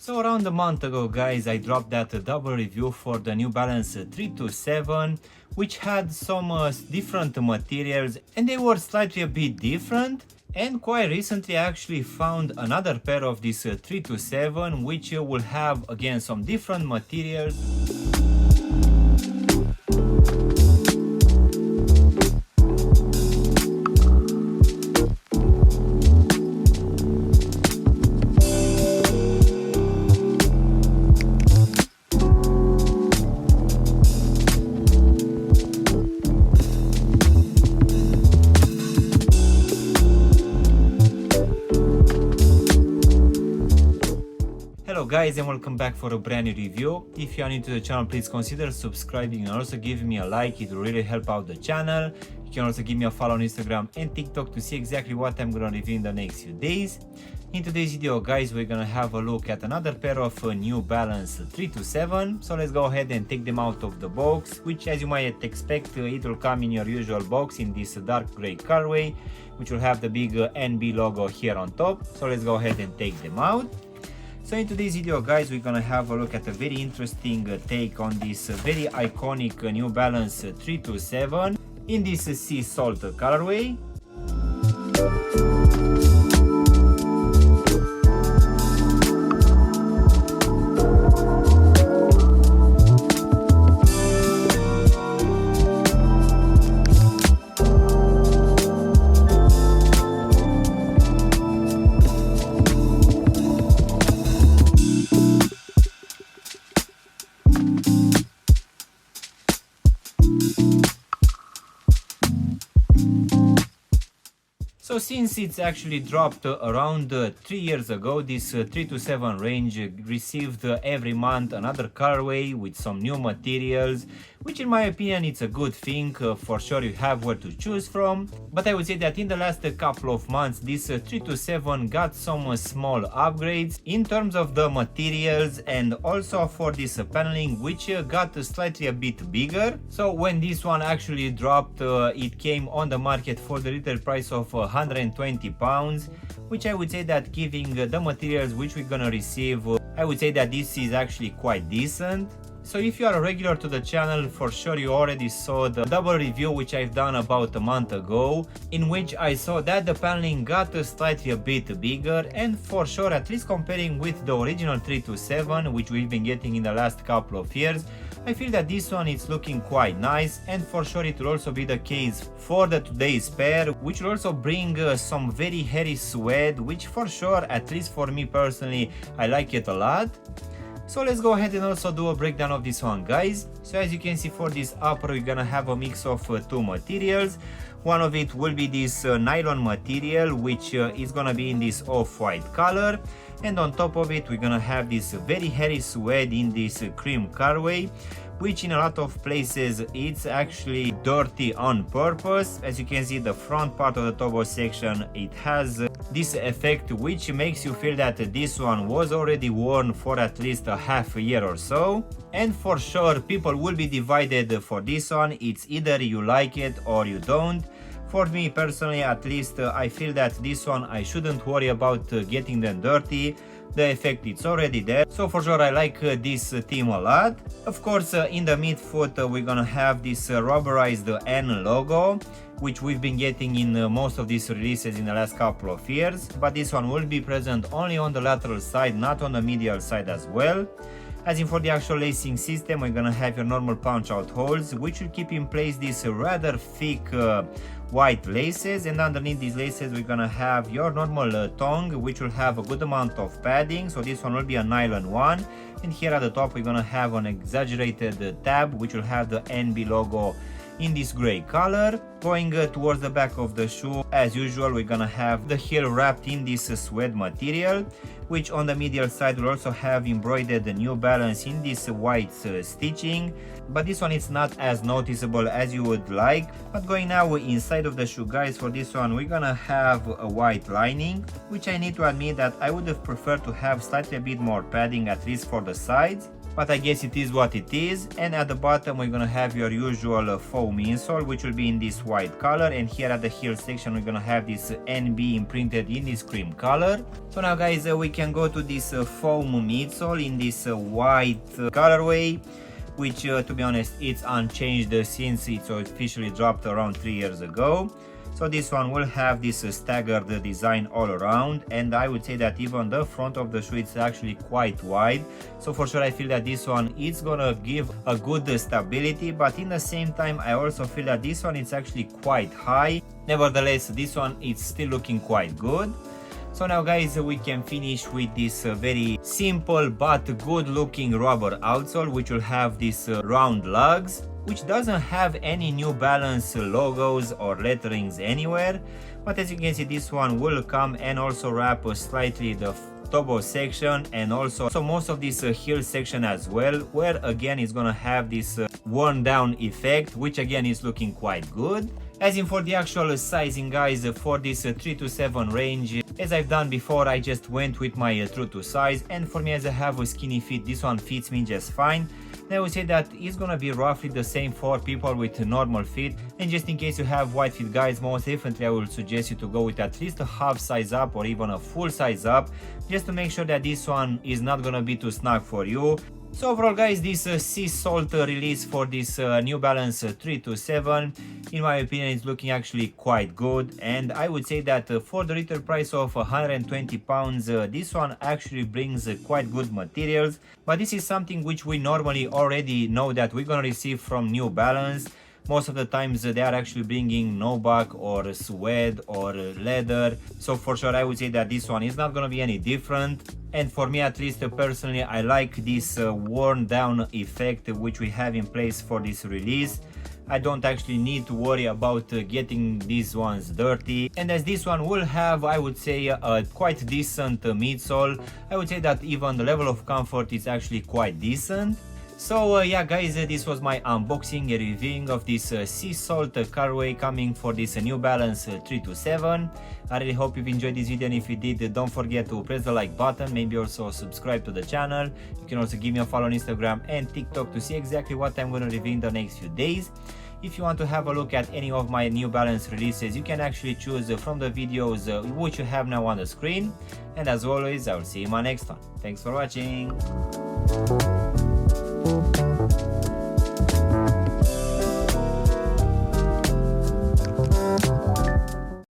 So around a month ago, guys, I dropped that double review for the New Balance 327, which had some different materials, and they were slightly a bit different. And quite recently I actually found another pair of this 327, which will have again some different materials. Hello guys, and welcome back for a brand new review. If you are new to the channel, please consider subscribing and also giving me a like. It will really help out the channel. You can also give me a follow on Instagram and TikTok to see exactly what I'm gonna review in the next few days. In today's video, guys, we're gonna have a look at another pair of New Balance 327. So let's go ahead and take them out of the box, which, as you might expect, it will come in your usual box in this dark gray colorway, which will have the big NB logo here on top. So let's go ahead and take them out. So in today's video, guys, we're gonna have a look at a very interesting take on this very iconic New Balance 327 in this sea salt colorway. So since it's actually dropped around 3 years ago, this 327 range received every month another colorway with some new materials, which in my opinion it's a good thing. For sure you have where to choose from, but I would say that in the last couple of months this 327 got some small upgrades in terms of the materials and also for this paneling, which got slightly a bit bigger. So when this one actually dropped, it came on the market for the retail price of £120, which I would say that giving the materials which we're gonna receive, I would say that this is actually quite decent. So if you are a regular to the channel, for sure you already saw the double review which I've done about a month ago, in which I saw that the paneling got slightly a bit bigger, and for sure, at least comparing with the original 327 which we've been getting in the last couple of years, I feel that this one is looking quite nice, and for sure it will also be the case for the today's pair, which will also bring some very hairy suede, which for sure, at least for me personally, I like it a lot. So let's go ahead and also do a breakdown of this one, guys. So as you can see, for this upper we're gonna have a mix of two materials. One of it will be this nylon material, which is gonna be in this off-white color, and on top of it we're gonna have this very hairy suede in this cream colorway, which in a lot of places it's actually dirty on purpose. As you can see, the front part of the turbo section, it has this effect which makes you feel that this one was already worn for at least a half a year or so. And for sure people will be divided for this one. It's either you like it or you don't. For me personally, at least, I feel that this one I shouldn't worry about getting them dirty. The effect it's already there, so for sure I like this theme a lot. Of course, in the midfoot we're gonna have this rubberized N logo, which we've been getting in most of these releases in the last couple of years, but this one will be present only on the lateral side, not on the medial side as well. As in for the actual lacing system, we're gonna have your normal punch out holes, which will keep in place these rather thick white laces, and underneath these laces we're gonna have your normal tongue, which will have a good amount of padding. So this one will be a nylon one, and here at the top we're gonna have an exaggerated tab which will have the NB logo in this gray color. Going towards the back of the shoe, as usual, we're gonna have the heel wrapped in this suede material, which on the medial side will also have embroidered the New Balance in this white stitching, but this one is not as noticeable as you would like. But going now inside of the shoe, guys, for this one we're gonna have a white lining, which I need to admit that I would have preferred to have slightly a bit more padding, at least for the sides. but I guess it is what it is. And at the bottom we're gonna have your usual foam insole, which will be in this white color, and here at the heel section we're gonna have this NB imprinted in this cream color. So now guys, we can go to this foam midsole in this white colorway, which to be honest it's unchanged since it's officially dropped around 3 years ago. So this one will have this staggered design all around, and I would say that even the front of the shoe is actually quite wide. So for sure I feel that this one is gonna give a good stability, but in the same time I also feel that this one is actually quite high. Nevertheless, this one is still looking quite good. So now guys, we can finish with this very simple but good looking rubber outsole, which will have these round lugs, which doesn't have any New Balance logos or letterings anywhere, but as you can see this one will come and also wrap slightly the toe section and also most of this heel section as well, where again it's gonna have this worn down effect, which again is looking quite good. As in for the actual sizing guys, for this 3 to 7 range, as I've done before, I just went with my true to size, and for me, as I have a skinny feet, this one fits me just fine. I would say that it's gonna be roughly the same for people with normal feet, and just in case you have wide feet guys, most definitely I would suggest you to go with at least a half size up or even a full size up, just to make sure that this one is not gonna be too snug for you. So overall guys, this sea salt release for this New Balance 327, in my opinion, is looking actually quite good, and I would say that for the retail price of £120, this one actually brings quite good materials. But this is something which we normally already know that we're gonna receive from New Balance. Most of the times they are actually bringing nubuck or suede or leather, so for sure I would say that this one is not gonna be any different. And for me at least personally, I like this worn down effect which we have in place for this release. I don't actually need to worry about getting these ones dirty, and as this one will have, I would say, a quite decent midsole, I would say that even the level of comfort is actually quite decent. So yeah guys, this was my unboxing and reviewing of this sea salt colorway coming for this New Balance 327. I really hope you've enjoyed this video, and if you did, don't forget to press the like button, maybe also subscribe to the channel. You can also give me a follow on Instagram and TikTok to see exactly what I'm going to review in the next few days. If you want to have a look at any of my New Balance releases, you can actually choose from the videos which you have now on the screen. And as always, I will see you in my next one. Thanks for watching.